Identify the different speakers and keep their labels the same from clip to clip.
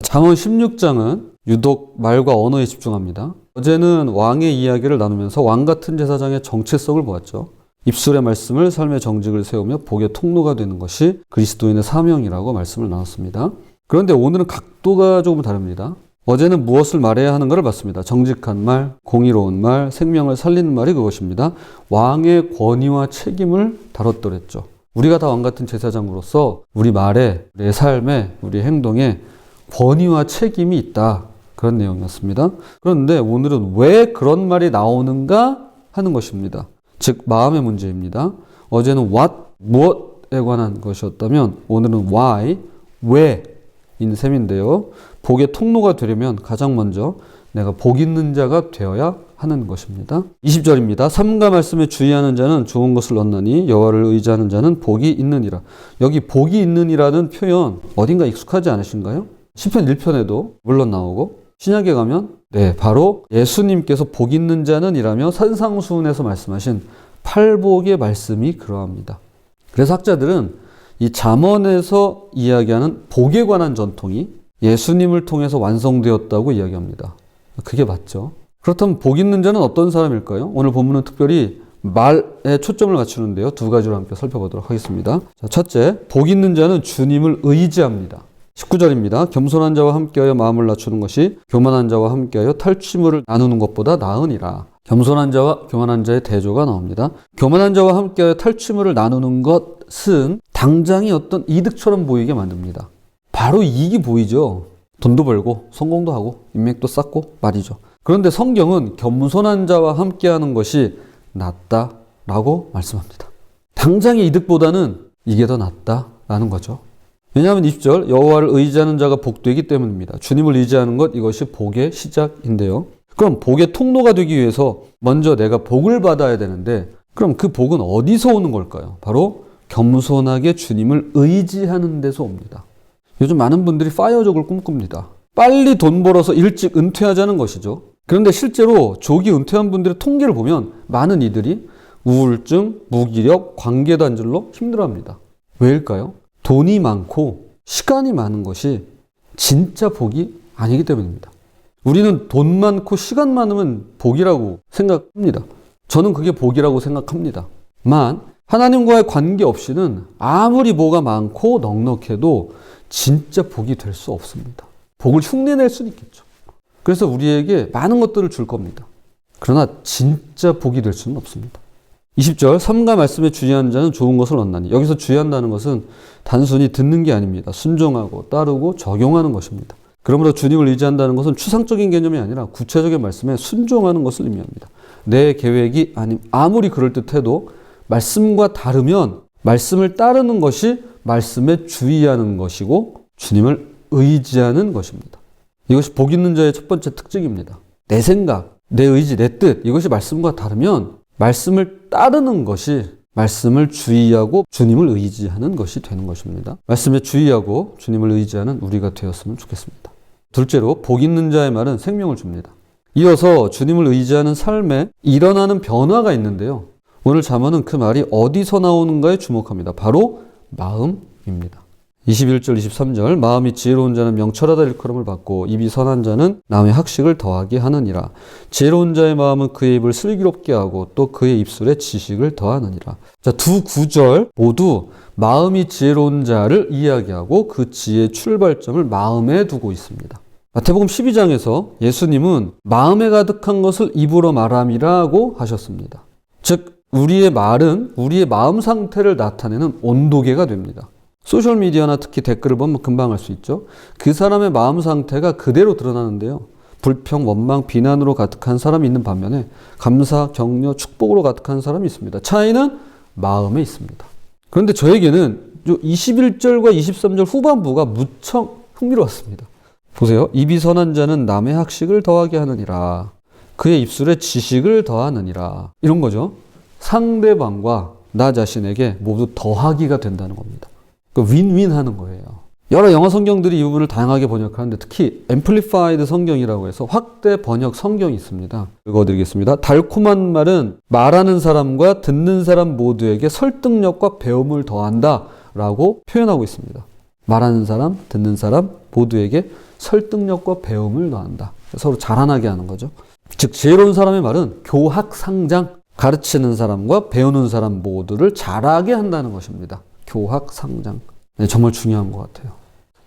Speaker 1: 잠언 16장은 유독 말과 언어에 집중합니다. 어제는 왕의 이야기를 나누면서 왕 같은 제사장의 정체성을 보았죠. 입술의 말씀을 삶의 정직을 세우며 복의 통로가 되는 것이 그리스도인의 사명이라고 말씀을 나눴습니다. 그런데 오늘은 각도가 조금 다릅니다. 어제는 무엇을 말해야 하는가를 봤습니다. 정직한 말, 공의로운 말, 생명을 살리는 말이 그것입니다. 왕의 권위와 책임을 다뤘더랬죠. 우리가 다 왕 같은 제사장으로서 우리 말에, 우리의 삶에, 우리 행동에 권위와 책임이 있다. 그런 내용이었습니다. 그런데 오늘은 왜 그런 말이 나오는가 하는 것입니다. 즉 마음의 문제입니다. 어제는 what, 무엇에 관한 것이었다면 오늘은 why, 왜인 셈인데요. 복의 통로가 되려면 가장 먼저 내가 복 있는 자가 되어야 하는 것입니다. 20절입니다. 삼가 말씀에 주의하는 자는 좋은 것을 얻나니 여호와를 의지하는 자는 복이 있느니라. 여기 복이 있느니라는 표현 어딘가 익숙하지 않으신가요? 시편 1편에도 물론 나오고 신약에 가면 바로 예수님께서 복 있는 자는 이라며 산상수훈에서 말씀하신 팔복의 말씀이 그러합니다. 그래서 학자들은 이 잠언에서 이야기하는 복에 관한 전통이 예수님을 통해서 완성되었다고 이야기합니다. 그게 맞죠. 그렇다면 복 있는 자는 어떤 사람일까요? 오늘 본문은 특별히 말에 초점을 맞추는데요. 두 가지로 함께 살펴보도록 하겠습니다. 자, 첫째, 복 있는 자는 주님을 의지합니다. 19절입니다. 겸손한 자와 함께하여 마음을 낮추는 것이 교만한 자와 함께하여 탈취물을 나누는 것보다 나으니라. 겸손한 자와 교만한 자의 대조가 나옵니다. 교만한 자와 함께하여 탈취물을 나누는 것은 당장의 어떤 이득처럼 보이게 만듭니다. 바로 이익이 보이죠. 돈도 벌고 성공도 하고 인맥도 쌓고 말이죠. 그런데 성경은 겸손한 자와 함께하는 것이 낫다라고 말씀합니다. 당장의 이득보다는 이게 더 낫다라는 거죠. 왜냐하면 20절 여호와를 의지하는 자가 복되기 때문입니다. 주님을 의지하는 것 이것이 복의 시작인데요. 그럼 복의 통로가 되기 위해서 먼저 내가 복을 받아야 되는데 그럼 그 복은 어디서 오는 걸까요? 바로 겸손하게 주님을 의지하는 데서 옵니다. 요즘 많은 분들이 파이어족을 꿈꿉니다. 빨리 돈 벌어서 일찍 은퇴하자는 것이죠. 그런데 실제로 조기 은퇴한 분들의 통계를 보면 많은 이들이 우울증, 무기력, 관계단절로 힘들어합니다. 왜일까요? 돈이 많고 시간이 많은 것이 진짜 복이 아니기 때문입니다. 우리는 돈 많고 시간 많으면 복이라고 생각합니다. 저는 그게 복이라고 생각합니다. 만 하나님과의 관계 없이는 아무리 뭐가 많고 넉넉해도 진짜 복이 될 수 없습니다. 복을 흉내낼 수는 있겠죠. 그래서 우리에게 많은 것들을 줄 겁니다. 그러나 진짜 복이 될 수는 없습니다. 20절 삼가 말씀에 주의하는 자는 좋은 것을 얻나니 여기서 주의한다는 것은 단순히 듣는 게 아닙니다. 순종하고 따르고 적용하는 것입니다. 그러므로 주님을 의지한다는 것은 추상적인 개념이 아니라 구체적인 말씀에 순종하는 것을 의미합니다. 내 계획이 아무리 그럴듯해도 말씀과 다르면 말씀을 따르는 것이 말씀에 주의하는 것이고 주님을 의지하는 것입니다. 이것이 복 있는 자의 첫 번째 특징입니다. 내 생각, 내 의지, 내 뜻 이것이 말씀과 다르면 말씀을 따르는 것이 말씀을 주의하고 주님을 의지하는 것이 되는 것입니다. 말씀에 주의하고 주님을 의지하는 우리가 되었으면 좋겠습니다. 둘째로 복 있는 자의 말은 생명을 줍니다. 이어서 주님을 의지하는 삶에 일어나는 변화가 있는데요. 오늘 잠언은 그 말이 어디서 나오는가에 주목합니다. 바로 마음입니다. 21절 23절 마음이 지혜로운 자는 명철하다 일컬음을 받고 입이 선한 자는 남의 학식을 더하게 하느니라. 지혜로운 자의 마음은 그의 입을 슬기롭게 하고 또 그의 입술에 지식을 더하느니라. 자, 두 구절 모두 마음이 지혜로운 자를 이야기하고 그 지혜의 출발점을 마음에 두고 있습니다. 마태복음 12장에서 예수님은 마음에 가득한 것을 입으로 말함이라고 하셨습니다. 즉 우리의 말은 우리의 마음 상태를 나타내는 온도계가 됩니다. 소셜미디어나 특히 댓글을 보면 금방 알 수 있죠. 그 사람의 마음 상태가 그대로 드러나는데요. 불평, 원망, 비난으로 가득한 사람이 있는 반면에 감사, 격려, 축복으로 가득한 사람이 있습니다. 차이는 마음에 있습니다. 그런데 저에게는 21절과 23절 후반부가 무척 흥미로웠습니다. 보세요. 입이 선한 자는 남의 학식을 더하게 하느니라. 그의 입술에 지식을 더하느니라. 이런 거죠. 상대방과 나 자신에게 모두 더하기가 된다는 겁니다. 윈윈 하는 거예요. 여러 영어 성경들이 이 부분을 다양하게 번역하는데 특히 Amplified 성경이라고 해서 확대 번역 성경이 있습니다. 읽어드리겠습니다. 달콤한 말은 말하는 사람과 듣는 사람 모두에게 설득력과 배움을 더한다 라고 표현하고 있습니다. 말하는 사람, 듣는 사람 모두에게 설득력과 배움을 더한다. 서로 자라나게 하는 거죠. 즉 지혜로운 사람의 말은 교학상장, 가르치는 사람과 배우는 사람 모두를 자라게 한다는 것입니다. 교학상장. 네, 정말 중요한 것 같아요.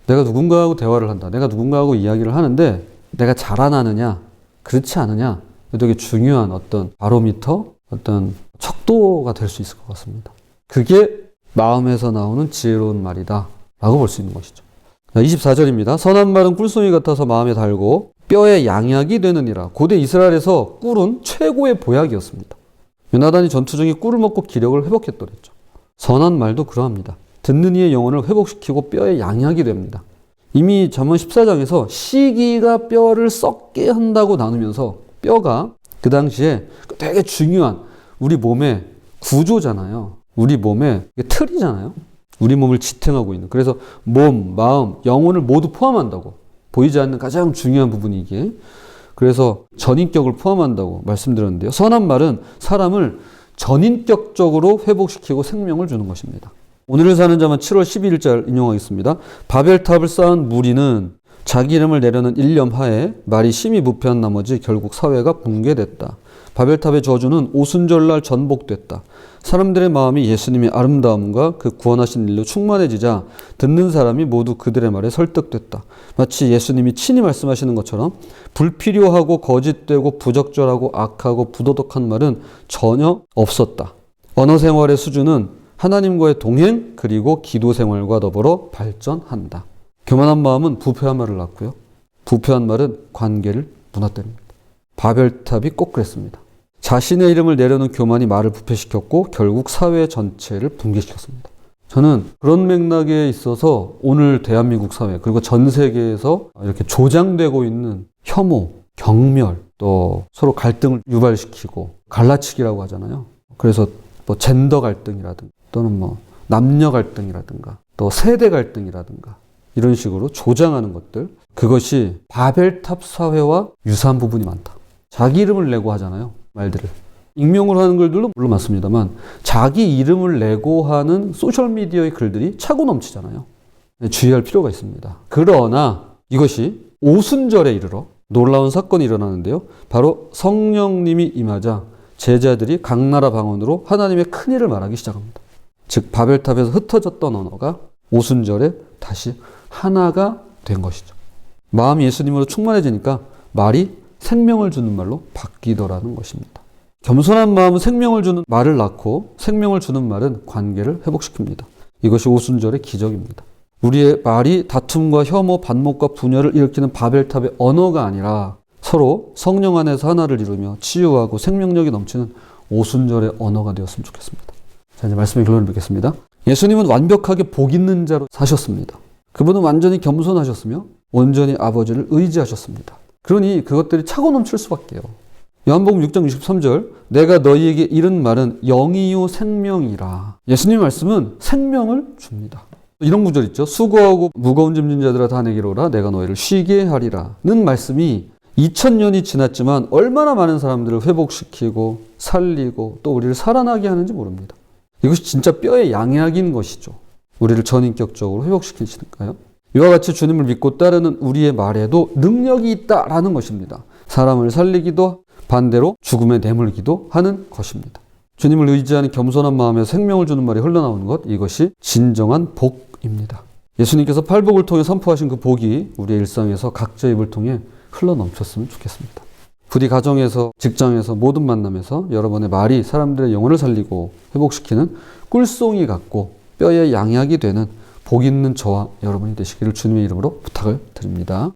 Speaker 1: 내가 누군가하고 대화를 한다. 내가 누군가하고 이야기를 하는데 내가 자라나느냐 그렇지 않느냐, 되게 중요한 어떤 바로미터, 어떤 척도가 될 수 있을 것 같습니다. 그게 마음에서 나오는 지혜로운 말이다 라고 볼 수 있는 것이죠. 24절입니다. 선한 말은 꿀송이 같아서 마음에 달고 뼈에 양약이 되느니라. 고대 이스라엘에서 꿀은 최고의 보약이었습니다. 요나단이 전투 중에 꿀을 먹고 기력을 회복했더랬죠. 선한 말도 그러합니다. 듣는 이의 영혼을 회복시키고 뼈에 양약이 됩니다. 이미 잠언 14장에서 시기가 뼈를 썩게 한다고 나누면서 뼈가 그 당시에 되게 중요한 우리 몸의 구조잖아요. 우리 몸의 틀이잖아요. 우리 몸을 지탱하고 있는. 그래서 몸, 마음, 영혼을 모두 포함한다고. 보이지 않는 가장 중요한 부분이 이게. 그래서 전인격을 포함한다고 말씀드렸는데요. 선한 말은 사람을 전인격적으로 회복시키고 생명을 주는 것입니다. 오늘을 사는 자만 7월 12일절 인용하겠습니다. 바벨탑을 쌓은 무리는 자기 이름을 내려는 일념하에 말이 심히 부패한 나머지 결국 사회가 붕괴됐다. 바벨탑의 저주는 오순절날 전복됐다. 사람들의 마음이 예수님의 아름다움과 그 구원하신 일로 충만해지자 듣는 사람이 모두 그들의 말에 설득됐다. 마치 예수님이 친히 말씀하시는 것처럼 불필요하고 거짓되고 부적절하고 악하고 부도덕한 말은 전혀 없었다. 언어 생활의 수준은 하나님과의 동행 그리고 기도 생활과 더불어 발전한다. 교만한 마음은 부패한 말을 낳고요. 부패한 말은 관계를 무너뜨립니다. 바벨탑이 꼭 그랬습니다. 자신의 이름을 내려놓은 교만이 말을 부패시켰고 결국 사회 전체를 붕괴시켰습니다. 저는 그런 맥락에 있어서 오늘 대한민국 사회 그리고 전 세계에서 이렇게 조장되고 있는 혐오, 경멸, 또 서로 갈등을 유발시키고 갈라치기라고 하잖아요. 그래서 뭐 젠더 갈등이라든가 또는 뭐 남녀 갈등이라든가 또 세대 갈등이라든가 이런 식으로 조장하는 것들, 그것이 바벨탑 사회와 유사한 부분이 많다. 자기 이름을 내고 하잖아요. 말들을. 익명으로 하는 글들도 물론 맞습니다만 자기 이름을 내고 하는 소셜미디어의 글들이 차고 넘치잖아요. 주의할 필요가 있습니다. 그러나 이것이 오순절에 이르러 놀라운 사건이 일어나는데요. 바로 성령님이 임하자 제자들이 각 나라 방언으로 하나님의 큰일을 말하기 시작합니다. 즉 바벨탑에서 흩어졌던 언어가 오순절에 다시 하나가 된 것이죠. 마음이 예수님으로 충만해지니까 말이 생명을 주는 말로 바뀌더라는 것입니다. 겸손한 마음은 생명을 주는 말을 낳고 생명을 주는 말은 관계를 회복시킵니다. 이것이 오순절의 기적입니다. 우리의 말이 다툼과 혐오, 반목과 분열을 일으키는 바벨탑의 언어가 아니라 서로 성령 안에서 하나를 이루며 치유하고 생명력이 넘치는 오순절의 언어가 되었으면 좋겠습니다. 자, 이제 말씀의 결론을 뵙겠습니다. 예수님은 완벽하게 복 있는 자로 사셨습니다. 그분은 완전히 겸손하셨으며 온전히 아버지를 의지하셨습니다. 그러니 그것들이 차고 넘칠 수밖에요. 요한복음 6장 63절 내가 너희에게 이른 말은 영이요 생명이라. 예수님의 말씀은 생명을 줍니다. 이런 구절 있죠. 수고하고 무거운 짐진 자들아 다 내게로 오라 내가 너희를 쉬게 하리라 는 말씀이 2000년이 지났지만 얼마나 많은 사람들을 회복시키고 살리고 또 우리를 살아나게 하는지 모릅니다. 이것이 진짜 뼈의 양약인 것이죠. 우리를 전인격적으로 회복시키시니까요. 이와 같이 주님을 믿고 따르는 우리의 말에도 능력이 있다라는 것입니다. 사람을 살리기도 반대로 죽음에 내몰기도 하는 것입니다. 주님을 의지하는 겸손한 마음에 생명을 주는 말이 흘러나오는 것, 이것이 진정한 복입니다. 예수님께서 팔복을 통해 선포하신 그 복이 우리의 일상에서 각자의 입을 통해 흘러넘쳤으면 좋겠습니다. 부디 가정에서, 직장에서, 모든 만남에서 여러분의 말이 사람들의 영혼을 살리고 회복시키는 꿀송이 같고 뼈의 양약이 되는 복 있는 저와 여러분이 되시기를 주님의 이름으로 부탁을 드립니다.